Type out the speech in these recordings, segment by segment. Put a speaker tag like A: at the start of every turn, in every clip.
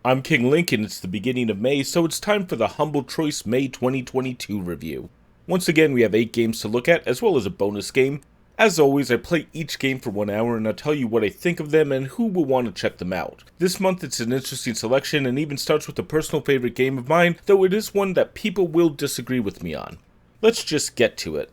A: I'm King Link and it's the beginning of May, so it's time for the Humble Choice May 2022 review. Once again, we have 8 games to look at, as well as a bonus game. As always, I play each game for 1 hour and I'll tell you what I think of them and who will want to check them out. This month it's an interesting selection and even starts with a personal favorite game of mine, though it is one that people will disagree with me on. Let's just get to it.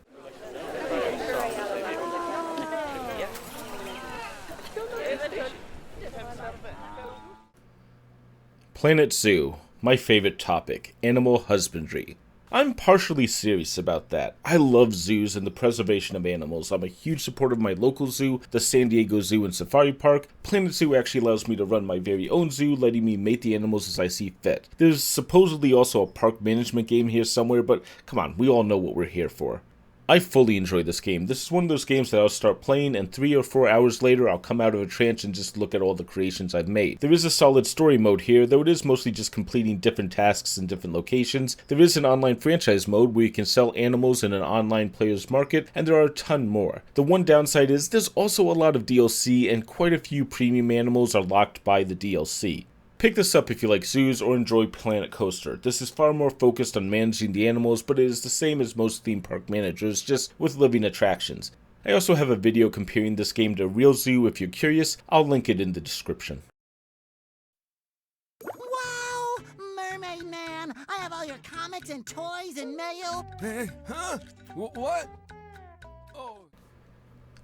A: Planet Zoo, my favorite topic, animal husbandry. I'm partially serious about that. I love zoos and the preservation of animals. I'm a huge supporter of my local zoo, the San Diego Zoo and Safari Park. Planet Zoo actually allows me to run my very own zoo, letting me mate the animals as I see fit. There's supposedly also a park management game here somewhere, but come on, we all know what we're here for. I fully enjoy this game. This is one of those games that I'll start playing and 3 or 4 hours later I'll come out of a trance and just look at all the creations I've made. There is a solid story mode here, though it is mostly just completing different tasks in different locations. There is an online franchise mode where you can sell animals in an online player's market, and there are a ton more. The one downside is there's also a lot of DLC and quite a few premium animals are locked by the DLC. Pick this up if you like zoos or enjoy Planet Coaster. This is far more focused on managing the animals, but it is the same as most theme park managers, just with living attractions. I also have a video comparing this game to a real zoo if you're curious. I'll link it in the description.
B: Wow! Mermaid Man! I have all your comics and toys and mail!
C: Huh? What? Oh...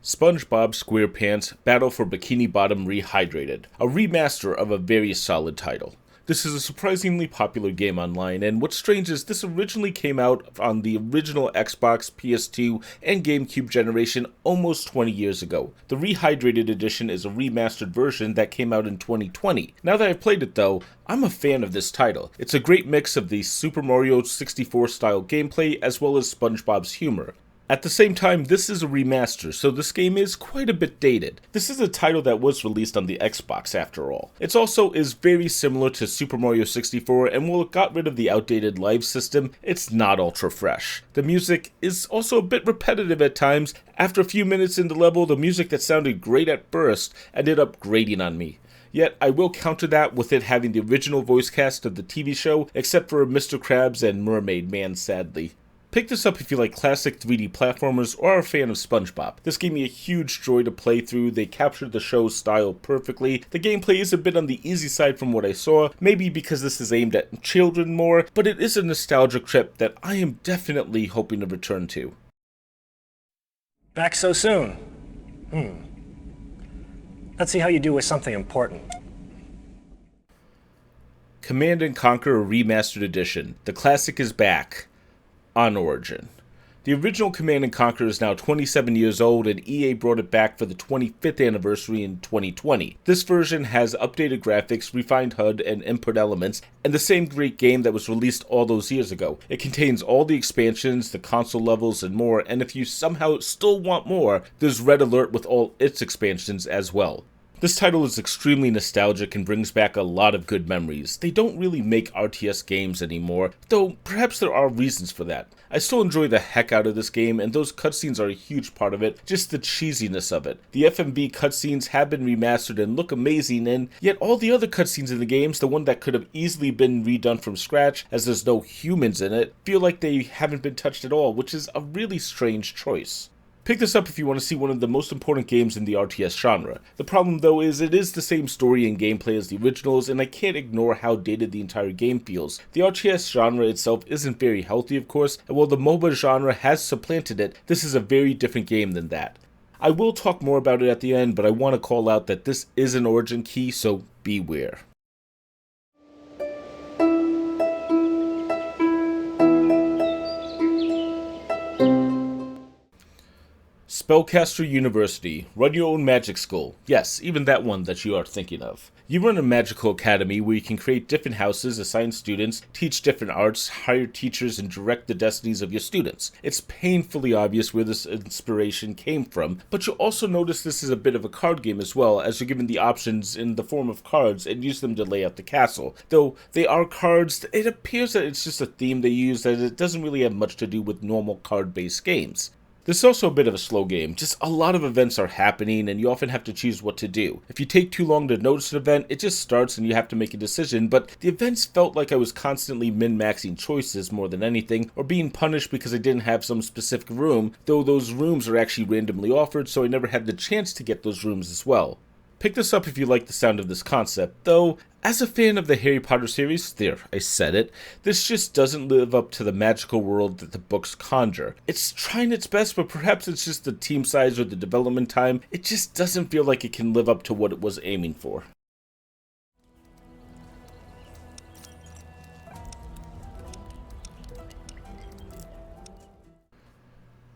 A: SpongeBob SquarePants Battle for Bikini Bottom Rehydrated, a remaster of a very solid title. This is a surprisingly popular game online, and what's strange is this originally came out on the original Xbox, PS2, and GameCube generation almost 20 years ago. The Rehydrated edition is a remastered version that came out in 2020. Now that I've played it though, I'm a fan of this title. It's a great mix of the Super Mario 64 style gameplay as well as SpongeBob's humor. At the same time, this is a remaster, so this game is quite a bit dated. This is a title that was released on the Xbox after all. It also is very similar to Super Mario 64, and while it got rid of the outdated live system, it's not ultra fresh. The music is also a bit repetitive at times. After a few minutes in the level, the music that sounded great at first ended up grating on me. Yet, I will counter that with it having the original voice cast of the TV show, except for Mr. Krabs and Mermaid Man, sadly. Pick this up if you like classic 3D platformers or are a fan of SpongeBob. This gave me a huge joy to play through. They captured the show's style perfectly. The gameplay is a bit on the easy side from what I saw, maybe because this is aimed at children more, but it is a nostalgic trip that I am definitely hoping to return to.
D: Back so soon? Let's see how you do with something important.
A: Command & Conquer Remastered Edition. The classic is back. On Origin. The original Command & Conquer is now 27 years old and EA brought it back for the 25th anniversary in 2020. This version has updated graphics, refined HUD, and input elements, and the same great game that was released all those years ago. It contains all the expansions, the console levels, and more, and if you somehow still want more, there's Red Alert with all its expansions as well. This title is extremely nostalgic and brings back a lot of good memories. They don't really make RTS games anymore, though perhaps there are reasons for that. I still enjoy the heck out of this game, and those cutscenes are a huge part of it, just the cheesiness of it. The FMV cutscenes have been remastered and look amazing, and yet all the other cutscenes in the games, the one that could have easily been redone from scratch as there's no humans in it, feel like they haven't been touched at all, which is a really strange choice. Pick this up if you want to see one of the most important games in the RTS genre. The problem though is it is the same story and gameplay as the originals, and I can't ignore how dated the entire game feels. The RTS genre itself isn't very healthy of course, and while the MOBA genre has supplanted it, this is a very different game than that. I will talk more about it at the end, but I want to call out that this is an origin key, so beware. Spellcaster University. Run your own magic school. Yes, even that one that you are thinking of. You run a magical academy where you can create different houses, assign students, teach different arts, hire teachers, and direct the destinies of your students. It's painfully obvious where this inspiration came from, but you'll also notice this is a bit of a card game as well, as you're given the options in the form of cards and use them to lay out the castle. Though they are cards, it appears that it's just a theme they use, that it doesn't really have much to do with normal card-based games. This is also a bit of a slow game, just a lot of events are happening and you often have to choose what to do. If you take too long to notice an event, it just starts and you have to make a decision, but the events felt like I was constantly min-maxing choices more than anything, or being punished because I didn't have some specific room, though those rooms are actually randomly offered, so I never had the chance to get those rooms as well. Pick this up if you like the sound of this concept, though as a fan of the Harry Potter series, there, I said it, this just doesn't live up to the magical world that the books conjure. It's trying its best, but perhaps it's just the team size or the development time. It just doesn't feel like it can live up to what it was aiming for.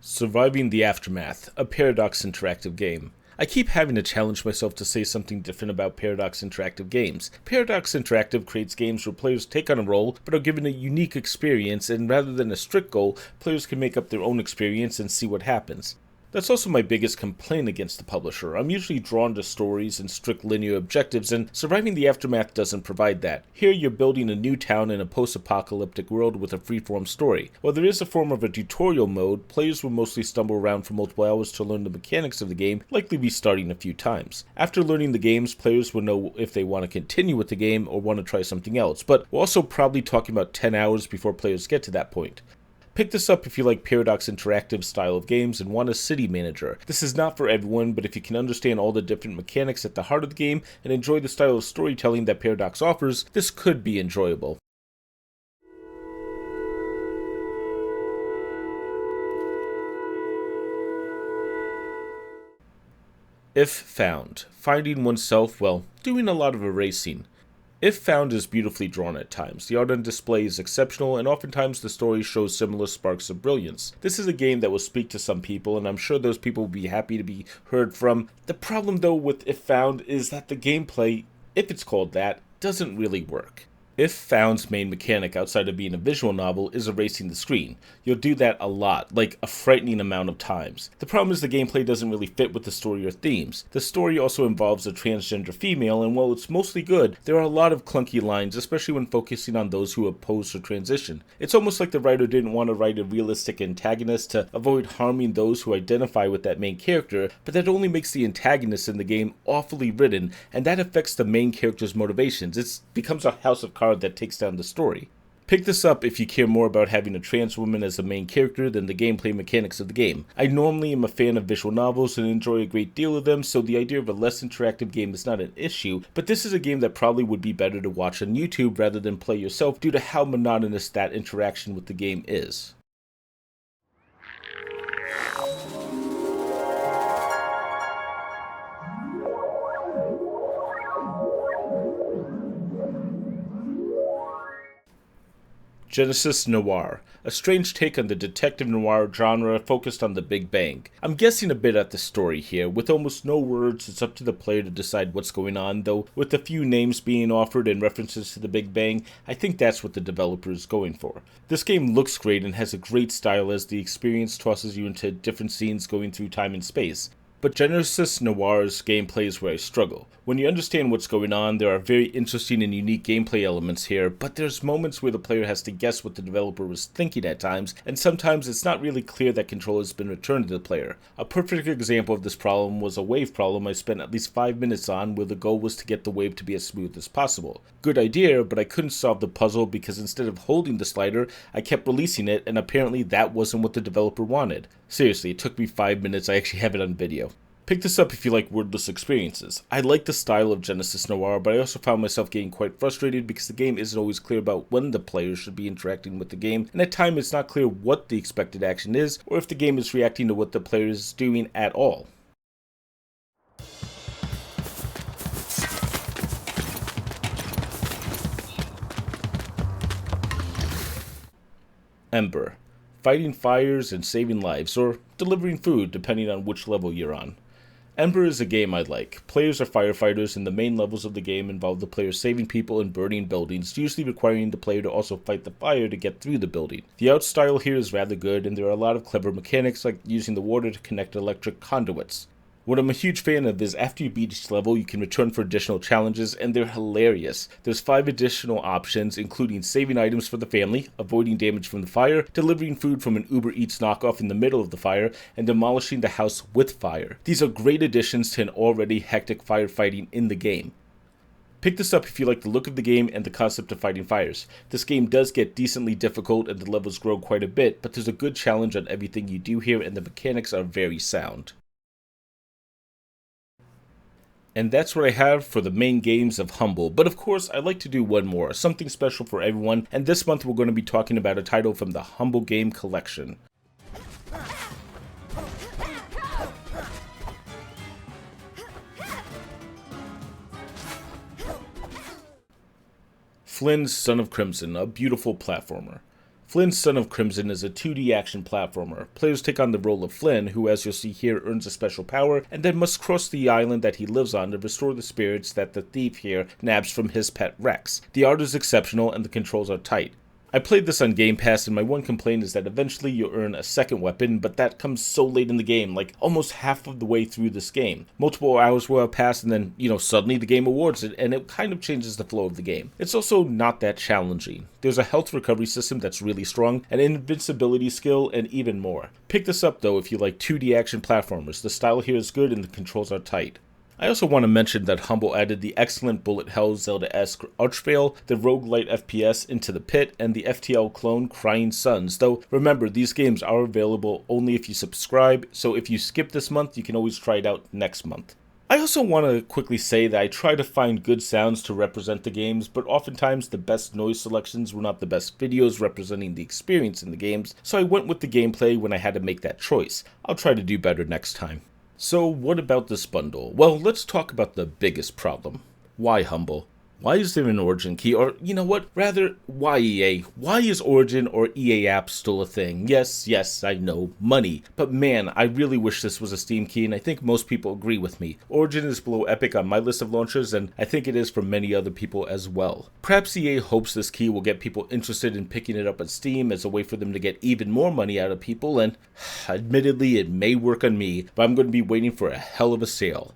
A: Surviving the Aftermath, a Paradox interactive game. I keep having to challenge myself to say something different about Paradox Interactive games. Paradox Interactive creates games where players take on a role but are given a unique experience, and rather than a strict goal, players can make up their own experience and see what happens. That's also my biggest complaint against the publisher. I'm usually drawn to stories and strict linear objectives, and Surviving the Aftermath doesn't provide that. Here you're building a new town in a post-apocalyptic world with a freeform story. While there is a form of a tutorial mode, players will mostly stumble around for multiple hours to learn the mechanics of the game, likely restarting a few times. After learning the games, players will know if they want to continue with the game or want to try something else, but we're also probably talking about 10 hours before players get to that point. Pick this up if you like Paradox Interactive style of games and want a city manager. This is not for everyone, but if you can understand all the different mechanics at the heart of the game and enjoy the style of storytelling that Paradox offers, this could be enjoyable. If Found. Finding oneself, well, doing a lot of erasing. If Found is beautifully drawn at times. The art on display is exceptional, and oftentimes the story shows similar sparks of brilliance. This is a game that will speak to some people, and I'm sure those people will be happy to be heard from. The problem though with If Found is that the gameplay, if it's called that, doesn't really work. If Found's main mechanic outside of being a visual novel is erasing the screen. You'll do that a lot, like a frightening amount of times. The problem is the gameplay doesn't really fit with the story or themes. The story also involves a transgender female, and while it's mostly good, there are a lot of clunky lines, especially when focusing on those who oppose her transition. It's almost like the writer didn't want to write a realistic antagonist to avoid harming those who identify with that main character, but that only makes the antagonist in the game awfully written, and that affects the main character's motivations. It becomes a house of cards that takes down the story. Pick this up if you care more about having a trans woman as the main character than the gameplay mechanics of the game. I normally am a fan of visual novels and enjoy a great deal of them, so the idea of a less interactive game is not an issue, but this is a game that probably would be better to watch on YouTube rather than play yourself due to how monotonous that interaction with the game is. Genesis Noir, a strange take on the detective noir genre focused on the Big Bang. I'm guessing a bit at the story here. With almost no words, it's up to the player to decide what's going on, though with a few names being offered and references to the Big Bang, I think that's what the developer is going for. This game looks great and has a great style as the experience tosses you into different scenes going through time and space. But Genesis Noir's gameplay is where I struggle. When you understand what's going on, there are very interesting and unique gameplay elements here, but there's moments where the player has to guess what the developer was thinking at times, and sometimes it's not really clear that control has been returned to the player. A perfect example of this problem was a wave problem I spent at least 5 minutes on, where the goal was to get the wave to be as smooth as possible. Good idea, but I couldn't solve the puzzle because instead of holding the slider, I kept releasing it, and apparently that wasn't what the developer wanted. Seriously, it took me 5 minutes, I actually have it on video. Pick this up if you like wordless experiences. I like the style of Genesis Noir, but I also found myself getting quite frustrated because the game isn't always clear about when the player should be interacting with the game, and at times it's not clear what the expected action is, or if the game is reacting to what the player is doing at all. Embr. Fighting fires and saving lives, or delivering food depending on which level you're on. Embr is a game I like. Players are firefighters, and the main levels of the game involve the player saving people and burning buildings, usually requiring the player to also fight the fire to get through the building. The art style here is rather good, and there are a lot of clever mechanics like using the water to connect electric conduits. What I'm a huge fan of is after you beat each level, you can return for additional challenges, and they're hilarious. There's 5 additional options, including saving items for the family, avoiding damage from the fire, delivering food from an Uber Eats knockoff in the middle of the fire, and demolishing the house with fire. These are great additions to an already hectic firefighting in the game. Pick this up if you like the look of the game and the concept of fighting fires. This game does get decently difficult and the levels grow quite a bit, but there's a good challenge on everything you do here and the mechanics are very sound. And that's what I have for the main games of Humble. But of course, I'd like to do one more, something special for everyone, and this month we're going to be talking about a title from the Humble Game Collection. Flynn's Son of Crimson, a beautiful platformer. Flynn's Son of Crimson is a 2D action platformer. Players take on the role of Flynn, who as you'll see here earns a special power, and then must cross the island that he lives on to restore the spirits that the thief here nabs from his pet Rex. The art is exceptional and the controls are tight. I played this on Game Pass and my one complaint is that eventually you'll earn a second weapon, but that comes so late in the game, like almost half of the way through this game. Multiple hours will have passed and then, suddenly the game awards it and it kind of changes the flow of the game. It's also not that challenging. There's a health recovery system that's really strong, an invincibility skill, and even more. Pick this up though if you like 2D action platformers. The style here is good and the controls are tight. I also want to mention that Humble added the excellent bullet hell Zelda-esque Archvale, the roguelite FPS Into the Pit, and the FTL clone Crying Suns, though remember these games are available only if you subscribe, so if you skip this month you can always try it out next month. I also want to quickly say that I try to find good sounds to represent the games, but oftentimes the best noise selections were not the best videos representing the experience in the games, so I went with the gameplay when I had to make that choice. I'll try to do better next time. So what about this bundle? Well, let's talk about the biggest problem. Why Humble? Why is there an Origin key? Or, you know what? Rather, why EA? Why is Origin or EA apps still a thing? Yes, I know, money. But man, I really wish this was a Steam key, and I think most people agree with me. Origin is below Epic on my list of launchers, and I think it is for many other people as well. Perhaps EA hopes this key will get people interested in picking it up on Steam as a way for them to get even more money out of people, and admittedly, it may work on me, but I'm going to be waiting for a hell of a sale.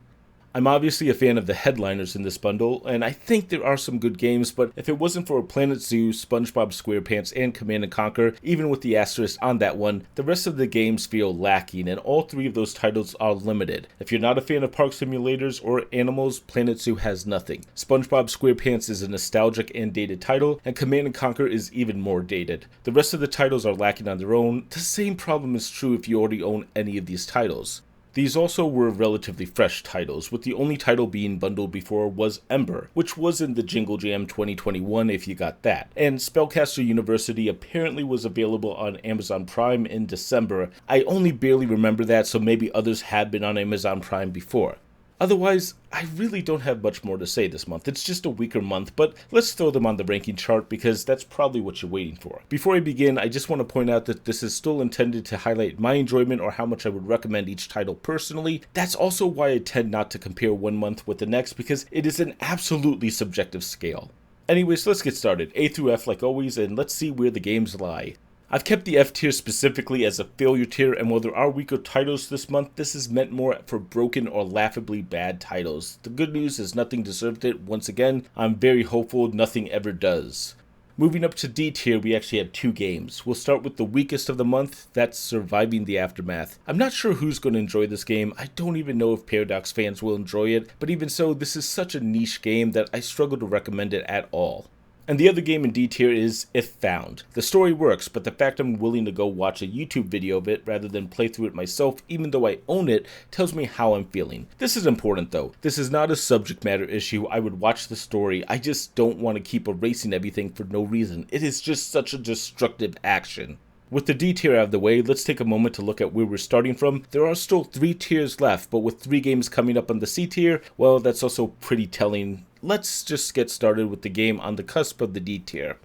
A: I'm obviously a fan of the headliners in this bundle, and I think there are some good games, but if it wasn't for Planet Zoo, SpongeBob SquarePants, and Command & Conquer, even with the asterisk on that one, the rest of the games feel lacking, and all 3 of those titles are limited. If you're not a fan of park simulators or animals, Planet Zoo has nothing. SpongeBob SquarePants is a nostalgic and dated title, and Command & Conquer is even more dated. The rest of the titles are lacking on their own. The same problem is true if you already own any of these titles. These also were relatively fresh titles, with the only title being bundled before was Embr, which was in the Jingle Jam 2021 if you got that, and Spellcaster University apparently was available on Amazon Prime in December. I only barely remember that, so maybe others had been on Amazon Prime before. Otherwise, I really don't have much more to say this month. It's just a weaker month, but let's throw them on the ranking chart because that's probably what you're waiting for. Before I begin, I just want to point out that this is still intended to highlight my enjoyment or how much I would recommend each title personally. That's also why I tend not to compare one month with the next because it is an absolutely subjective scale. Anyways, let's get started. A through F like always, and let's see where the games lie. I've kept the F tier specifically as a failure tier, and while there are weaker titles this month, this is meant more for broken or laughably bad titles. The good news is nothing deserved it. Once again, I'm very hopeful nothing ever does. Moving up to D tier, we actually have 2 games. We'll start with the weakest of the month, that's Surviving The Aftermath. I'm not sure who's going to enjoy this game. I don't even know if Paradox fans will enjoy it, but even so, this is such a niche game that I struggle to recommend it at all. And the other game in D tier is If Found. The story works, but the fact I'm willing to go watch a YouTube video of it rather than play through it myself, even though I own it, tells me how I'm feeling. This is important though. This is not a subject matter issue. I would watch the story. I just don't want to keep erasing everything for no reason. It is just such a destructive action. With the D tier out of the way, let's take a moment to look at where we're starting from. There are still 3 tiers left, but with 3 games coming up on the C tier, well, that's also pretty telling. Let's just get started with the game on the cusp of the D tier.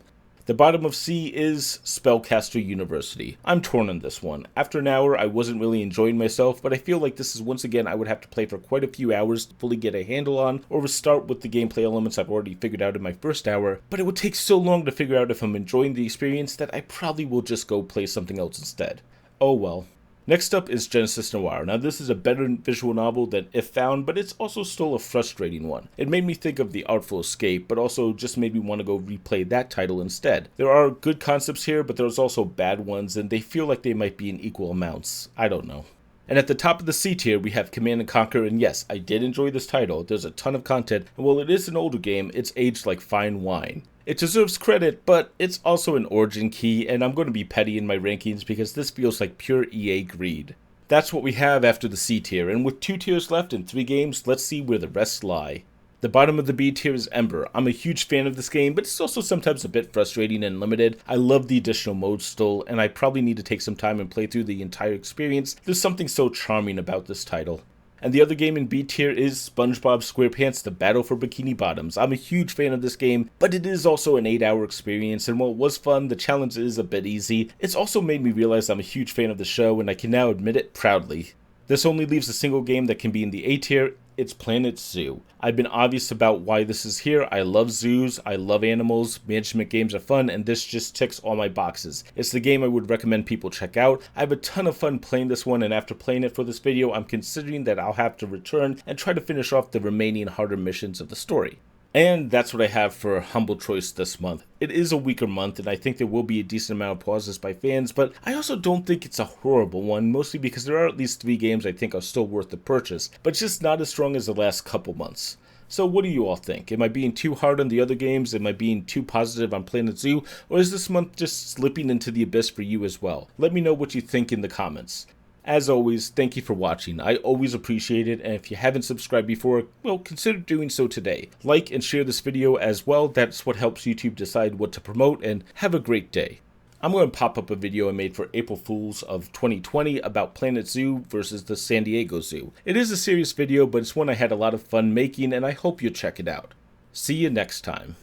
A: The bottom of C is Spellcaster University. I'm torn on this one. After an hour, I wasn't really enjoying myself, but I feel like this is once again I would have to play for quite a few hours to fully get a handle on, or restart with the gameplay elements I've already figured out in my first hour, but it would take so long to figure out if I'm enjoying the experience that I probably will just go play something else instead. Oh well. Next up is Genesis Noir. Now this is a better visual novel than If Found, but it's also still a frustrating one. It made me think of The Artful Escape, but also just made me want to go replay that title instead. There are good concepts here, but there's also bad ones, and they feel like they might be in equal amounts. I don't know. And at the top of the C tier, we have Command & Conquer, and yes, I did enjoy this title. There's a ton of content, and while it is an older game, it's aged like fine wine. It deserves credit, but it's also an origin key, and I'm going to be petty in my rankings because this feels like pure EA greed. That's what we have after the C tier, and with 2 tiers left and 3 games, let's see where the rest lie. The bottom of the B tier is Embr. I'm a huge fan of this game, but it's also sometimes a bit frustrating and limited. I love the additional modes still, and I probably need to take some time and play through the entire experience. There's something so charming about this title. And the other game in B tier is SpongeBob SquarePants The Battle for Bikini Bottoms. I'm a huge fan of this game, but it is also an 8-hour experience, and while it was fun, the challenge is a bit easy. It's also made me realize I'm a huge fan of the show, and I can now admit it proudly. This only leaves a single game that can be in the A tier. It's Planet Zoo. I've been obvious about why this is here. I love zoos, I love animals, management games are fun, and this just ticks all my boxes. It's the game I would recommend people check out. I have a ton of fun playing this one, and after playing it for this video, I'm considering that I'll have to return and try to finish off the remaining harder missions of the story. And that's what I have for Humble Choice this month. It is a weaker month, and I think there will be a decent amount of pauses by fans, but I also don't think it's a horrible one, mostly because there are at least 3 games I think are still worth the purchase, but just not as strong as the last couple months. So what do you all think? Am I being too hard on the other games? Am I being too positive on Planet Zoo? Or is this month just slipping into the abyss for you as well? Let me know what you think in the comments. As always, thank you for watching. I always appreciate it, and if you haven't subscribed before, well, consider doing so today. Like and share this video as well. That's what helps YouTube decide what to promote, and have a great day. I'm going to pop up a video I made for April Fools of 2020 about Planet Zoo versus the San Diego Zoo. It is a serious video, but it's one I had a lot of fun making, and I hope you'll check it out. See you next time.